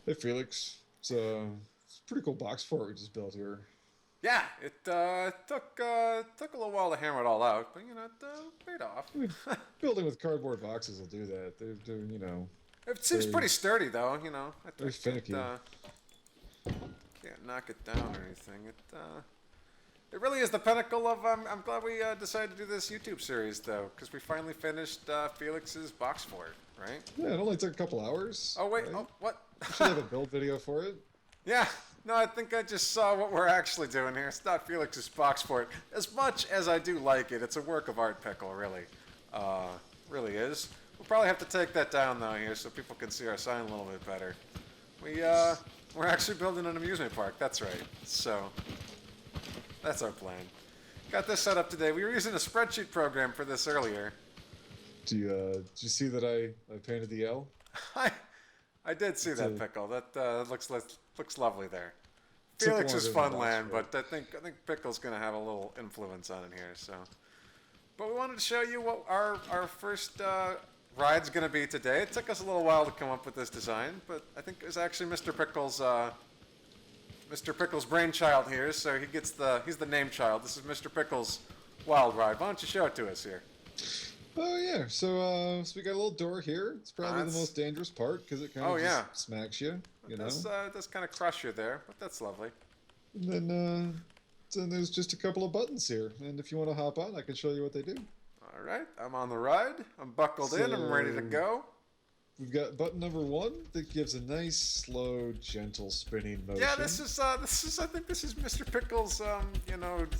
Hey Felix, it's a pretty cool box fort we just built here. Yeah, it took a little while to hammer it all out, but it paid off. I mean, building with cardboard boxes will do that. They're It seems they pretty sturdy, though. I they're finicky. can't knock it down or anything. It really is the pinnacle of. I'm glad we decided to do this YouTube series, though, because we finally finished Felix's box fort, right? Yeah, it only took a couple hours, Oh wait, right? oh what? We should have a build video for it. Yeah, no, I think I just saw what we're actually doing here. It's not Felix's box fort. As much as I do like it, it's a work of art, Pickle, really. Really is. We'll probably have to take that down, though, here, so people can see our sign a little bit better. We're actually building an amusement park, that's right. So, that's our plan. Got this set up today. We were using a spreadsheet program for this earlier. Did you see that I painted the L? I, I did see It's that, a Pickle. That looks lovely there. took Felix is longer than the box Funland, fort. but I think Pickle's gonna have a little influence on it here. So, but we wanted to show you what our first ride's gonna be today. It took us a little while to come up with this design, but I think it was actually Mr. Pickle's brainchild here. So he's the name child. This is Mr. Pickles Wild Ride. Why don't you show it to us here? Oh yeah, so we got a little door here. It's probably the That's most dangerous part because it kind oh of yeah. just smacks you, It does kind of crush you there, but that's lovely. And then there's just a couple of buttons here, and if you want to hop on, I can show you what they do. All right, I'm on the ride. I'm buckled in. I'm ready to So go. we've got button number one that gives a nice, slow, gentle spinning Yeah, motion. I think this is Mr. Pickles'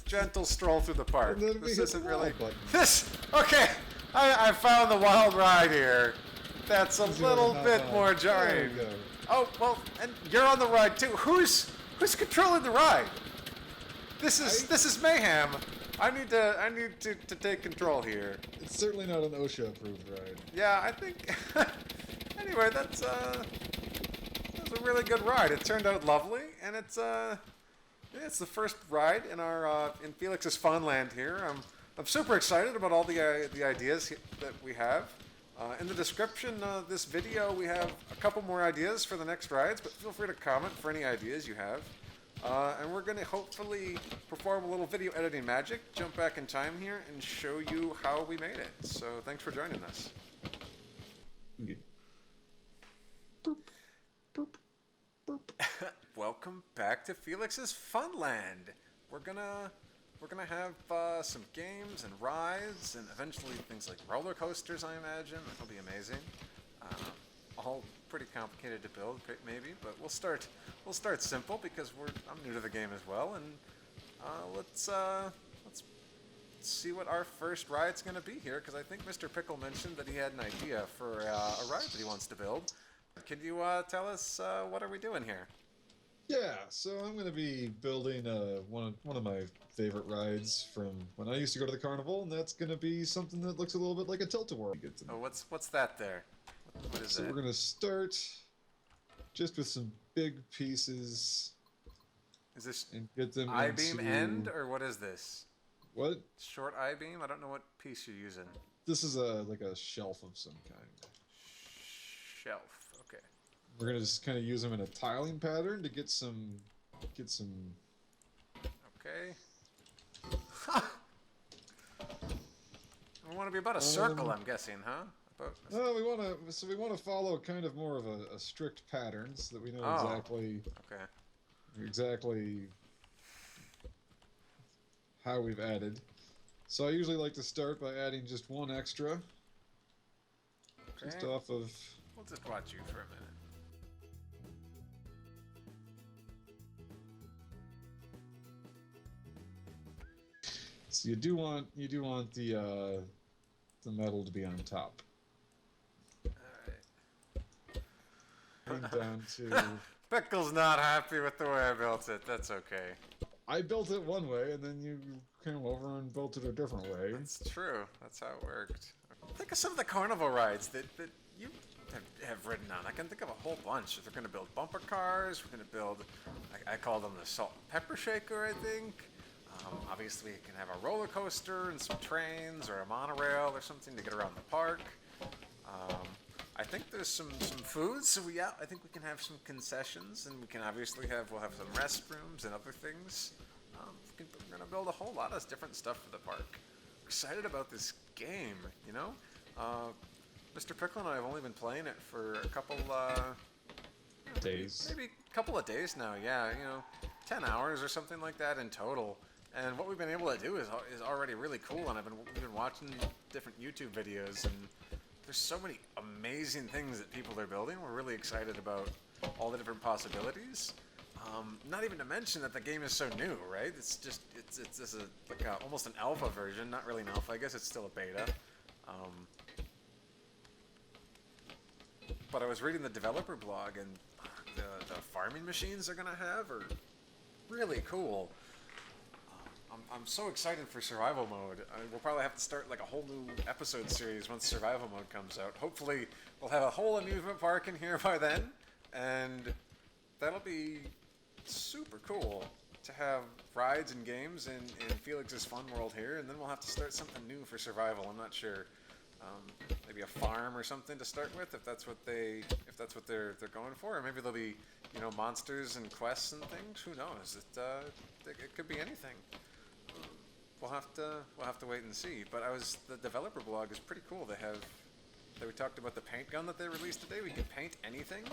gentle stroll through the park. And then we This hit the isn't wall really button. this. Okay, I found the wild ride here. That's a Because you want to little hop bit more on. There we jarring. go. Oh well, and you're on the ride too. Who's controlling the ride? I. This is mayhem. I need to take control here. It's certainly not an OSHA-approved ride. Yeah, I think. Anyway, that's a really good ride. It turned out lovely, and yeah, it's the first ride in our in Felix's Funland here. I'm super excited about all the ideas that we have. In the description of this video, we have a couple more ideas for the next rides, but feel free to comment for any ideas you have. And we're going to hopefully perform a little video editing magic, jump back in time here, and show you how we made it. So thanks for joining us. Okay. Boop, boop, boop. Welcome back to Felix's Funland. We're gonna have some games and rides, and eventually things like roller coasters. I imagine that'll be amazing. All pretty complicated to build, maybe, but we'll start simple because I'm new to the game as well, and let's see what our first ride's gonna be here. Because I think Mr. Pickle mentioned that he had an idea for a ride that he wants to build. Can you tell us what are we doing here? Yeah, so I'm going to be building one of my favorite rides from when I used to go to the carnival, and that's going to be something that looks a little bit like a tilt-o-whirl. Oh, what's that there? What is So we're that? going to start just with some big pieces Is this and get them I-beam end, into or what is this? what? Short I-beam? I don't know what piece you're using. This is a like a shelf of some kind. Shelf. Okay. We're going to just kind of use them in a tiling pattern to get some. Okay. We want to be about a circle, I'm guessing, huh? About. No, we want to follow kind of more of a strict pattern so that we know Oh. Okay. exactly how we've added. So I usually like to start by adding just one extra, just Okay. off of. We'll just watch you for a minute. So you do want the metal to be on top. All right. Getting down to. Pickle's not happy with the way I built it. That's okay. I built it one way, and then you came over and built it a different way. It's true. That's how it worked. Think of some of the carnival rides that you have ridden on. I can think of a whole bunch. If we're going to build bumper cars, we're going to build, I call them the salt and pepper shaker, I think. Obviously, you can have a roller coaster and some trains or a monorail or something to get around the park. Um, I think there's some food, so yeah, I think we can have some concessions, and we can obviously we'll have some restrooms and other things. We're gonna build a whole lot of different stuff for the park. Excited about this game, you know. Mr. Pickle and I have only been playing it for a couple Days. maybe a couple of days now. Yeah, 10 hours or something like that in total. And what we've been able to do is already really cool. And we've been watching different YouTube videos, and there's so many amazing things that people are building. We're really excited about all the different possibilities. Not even to mention that the game is so new, right? It's almost an alpha version, not really an alpha. I guess it's still a beta. But I was reading the developer blog, and the farming machines they're gonna have are really cool. I'm so excited for survival mode. We'll probably have to start like a whole new episode series once survival mode comes out. Hopefully, we'll have a whole amusement park in here by then, and that'll be super cool to have rides and games in Felix's Fun World here, and then we'll have to start something new for survival. I'm not sure. Maybe a farm or something to start with, if that's what they're going for, or maybe there'll be monsters and quests and things. Who knows? It could be anything. We'll have to wait and see. But the developer blog is pretty cool. We talked about the paint gun that they released today. We can paint anything.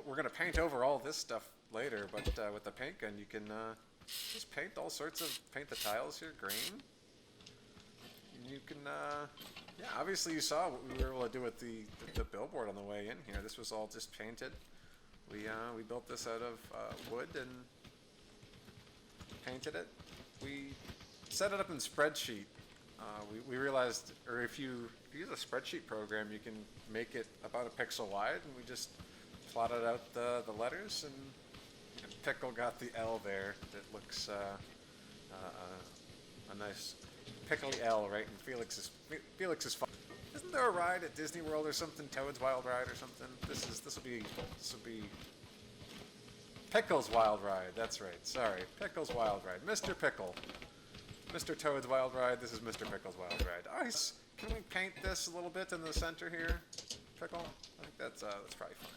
We're gonna paint over all this stuff later, but with the paint gun, you can just paint the tiles here green. You can, obviously you saw what we were able to do with the billboard on the way in here. This was all just painted. We built this out of wood and painted it. We set it up in spreadsheet. We realized, or if you use a spreadsheet program, you can make it about a pixel wide, and we just plotted out the letters, and Pickle got the L there. That looks a nice pickly L right in Felix's fun. Isn't there a ride at Disney World or something? Toad's Wild Ride or something? This will be Pickles Wild Ride. That's right. Sorry, Pickles Wild Ride. Mr. Pickle, Mr. Toad's Wild Ride. This is Mr. Pickle's Wild Ride. Ice. Can we paint this a little bit in the center here, Pickle? I think that's probably fine.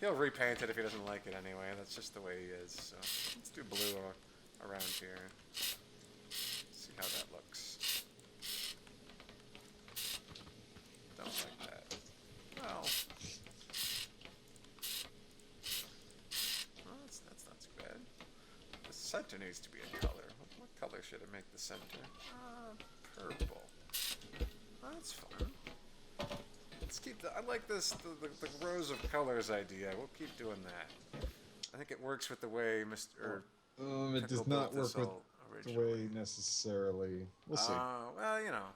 He'll repaint it if he doesn't like it anyway. That's just the way he is. So let's do blue around here. See how that looks. Don't like that. Well, that's not too bad. The center needs to be a color. What color should it make the center? Purple. That's fun. Let's keep I like the rows of colors idea. We'll keep doing that. I think it works with the way Mr. It does not work with the way necessarily. We'll see. Well,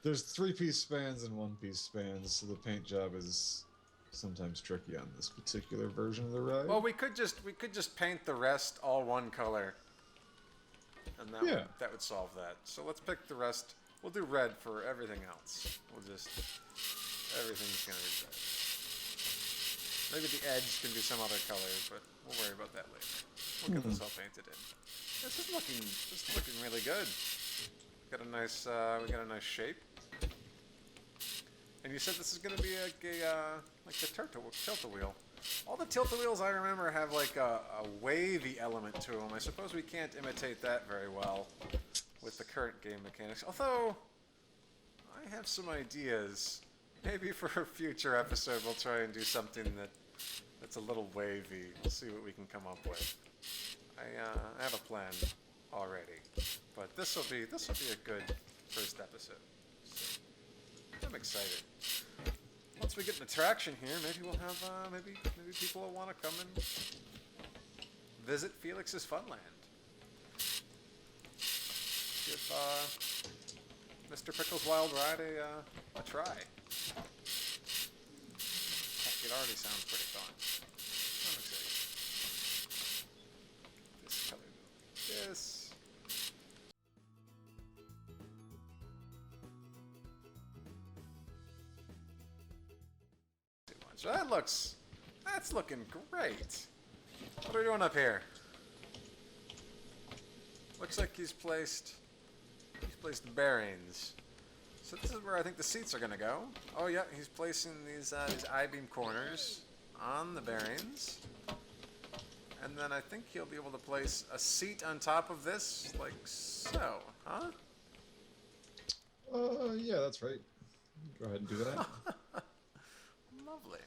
There's 3-piece spans and 1-piece spans, so the paint job is sometimes tricky on this particular version of the ride. Well, we could just paint the rest all one color, and that would solve that. So let's pick the rest. We'll do red for everything else. Everything's gonna be red. Maybe the edge can be some other color, but we'll worry about that later. We'll get this all painted in. This is looking really good. We got a nice shape. And you said this is gonna be like the tilt-o-whirl. All the tilt-o-whirls I remember have like a wavy element to them. I suppose we can't imitate that very well with the current game mechanics. Although I have some ideas. Maybe for a future episode we'll try and do something that's a little wavy. We'll see what we can come up with. I have a plan already, but this will be a good first episode. So I'm excited. Once we get an attraction here, maybe we'll have maybe people will want to come and visit Felix's Funland. Give Mr. Pickles Wild Ride a try. It already sounds pretty fun. I'm excited. This color, this. So that's looking great. What are we doing up here? Looks like he's placed bearings. So this is where I think the seats are gonna go. Oh yeah, he's placing these I-beam corners on the bearings. And then I think he'll be able to place a seat on top of this, like so, huh? Yeah, that's right. Go ahead and do that. Lovely.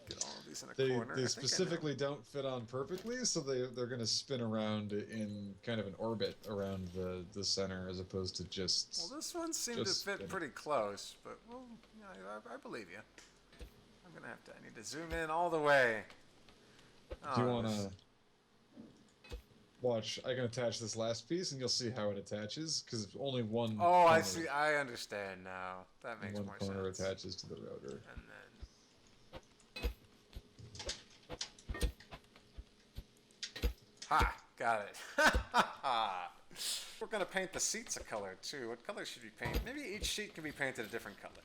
Get all of these in a They corner. they specifically don't fit on perfectly, so they're going to spin around in kind of an orbit around the center as opposed to just. Well, this one seemed to fit pretty close, but well, yeah, I believe you. I'm gonna have to. I need to zoom in all the way. Do you want to watch? I can attach this last piece, and you'll see how it attaches because only one. Oh, I see. I understand now. That makes more sense. One corner attaches to the rotor. And then. Ha! Got it. We're gonna paint the seats a color too. What color should we paint? Maybe each sheet can be painted a different color.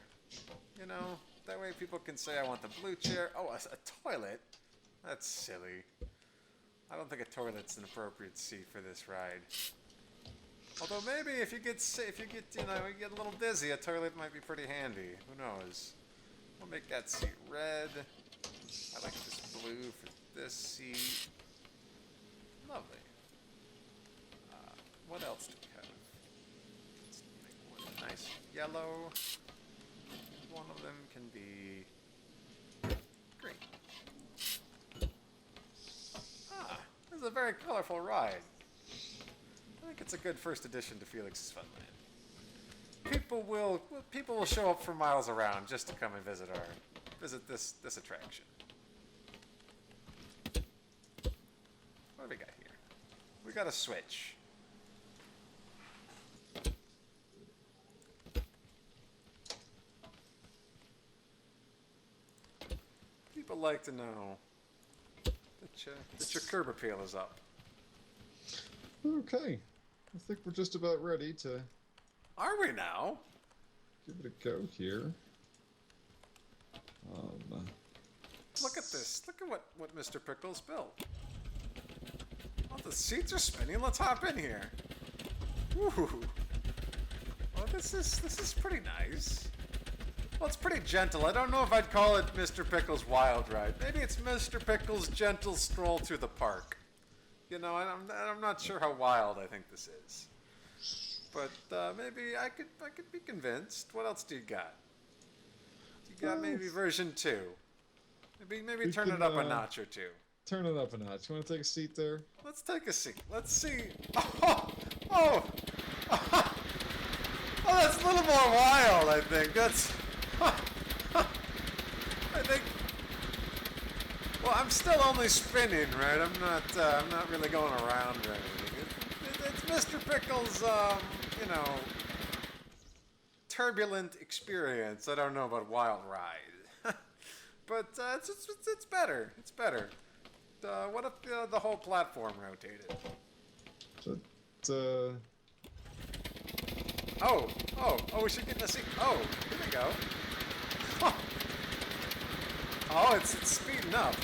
You know, that way people can say, I want the blue chair. Oh, a toilet? That's silly. I don't think a toilet's an appropriate seat for this ride. Although maybe if you get you get a little dizzy, a toilet might be pretty handy. Who knows? We'll make that seat red. I like this blue for this seat. Lovely. What else do we have? Let's make one nice yellow. One of them can be green. Ah, this is a very colorful ride. I think it's a good first addition to Felix's Funland. People will show up from miles around just to come and visit this attraction. What do we got here? We got a switch. People like to know that your curb appeal is up. Okay, I think we're just about ready to. Are we now? Give it a go here. Look at this. Look at what Mr. Pickles built. Oh, the seats are spinning. Let's hop in here. Woo. Well, this is pretty nice. Well, it's pretty gentle. I don't know if I'd call it Mr. Pickles Wild Ride. Maybe it's Mr. Pickles' gentle stroll through the park. You know, I'm not sure how wild I think this is. But maybe I could be convinced. What else do you got? You got maybe version 2. Maybe turn it up a notch or two. Turn it up a notch. You want to take a seat there? Let's take a seat. Let's see. Oh, that's a little more wild, I think. That's... I think... Well, I'm still only spinning, right? I'm not really going around or anything. It's Mr. Pickles', you know, turbulent experience. I don't know about wild ride. But it's better. It's better. What if the whole platform rotated? Oh, we should get in the seat. Oh, here we go. Huh. Oh, it's speeding up.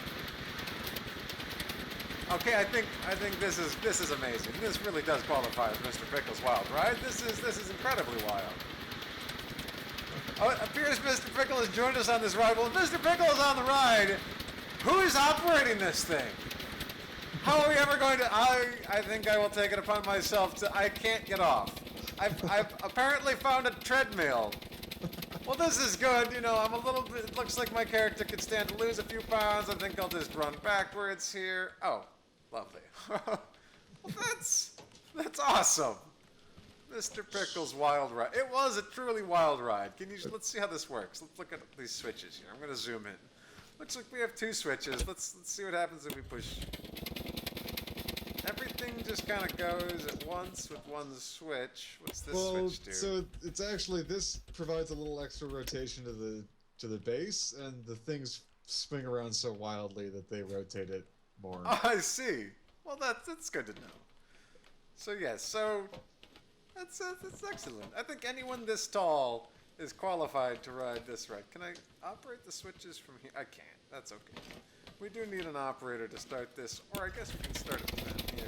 Okay, I think this is amazing. This really does qualify as Mr. Pickles Wild Ride. This is incredibly wild. Oh, it appears Mr. Pickle has joined us on this ride. Well, Mr. Pickle is on the ride. Who is operating this thing? How are we ever going to... I think I will take it upon myself to... I can't get off. I've apparently found a treadmill. Well, this is good. You know, I'm a little bit... It looks like my character could stand to lose a few pounds. I think I'll just run backwards here. Oh, lovely. Well, that's awesome. Mr. Pickles Wild Ride. It was a truly wild ride. Let's see how this works. Let's look at these switches here. I'm going to zoom in. Looks like we have 2 switches. Let's see what happens if we push. Everything just kind of goes at once with one switch. What's this switch do? So it's actually, this provides a little extra rotation to the base, and the things swing around so wildly that they rotate it more. Oh, I see. Well, that's good to know. So yes, so that's excellent. I think anyone this tall is qualified to ride this ride. Can I operate the switches from here? I can't. That's okay. We do need an operator to start this, or I guess we can start it from here.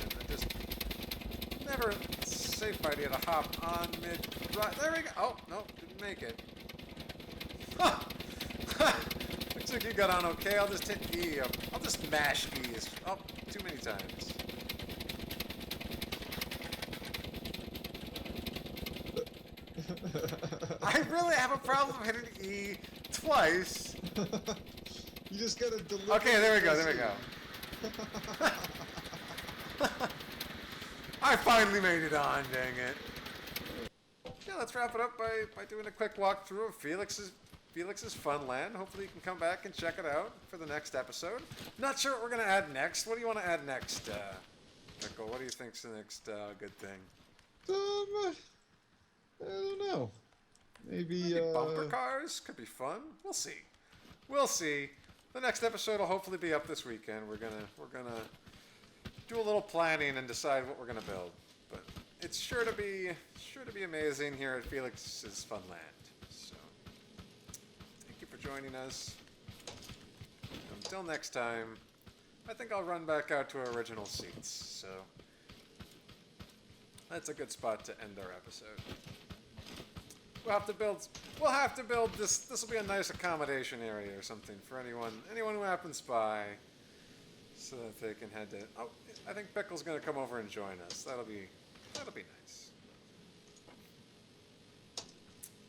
Never a safe idea to hop on mid-ride. There we go. Oh, no, didn't make it. Looks like you got on okay. I'll just hit E. I'll just mash E. Oh, too many times. I really have a problem hitting E twice. You just gotta deliver. Okay, there we go, there we go. I finally made it on, dang it. Yeah, let's wrap it up by doing a quick walkthrough of Felix's Funland. Hopefully you can come back and check it out for the next episode. Not sure what we're going to add next. What do you want to add next, Pickle? What do you think's the next good thing? I don't know. Maybe bumper cars could be fun. We'll see. We'll see. The next episode will hopefully be up this weekend. We're gonna do a little planning and decide what we're gonna build. But it's sure to be amazing here at Felix's Funland. So thank you for joining us. Until next time, I think I'll run back out to our original seats. So that's a good spot to end our episode. We'll have to build this. This will be a nice accommodation area or something for anyone who happens by, so that they can head to. Oh, I think Pickle's gonna come over and join us. That'll be nice.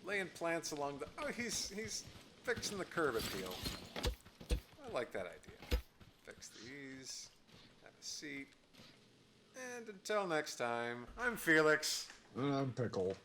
Laying plants along the. Oh, he's fixing the curb appeal. I like that idea. Fix these. Have a seat. And until next time, I'm Felix. I'm Pickle.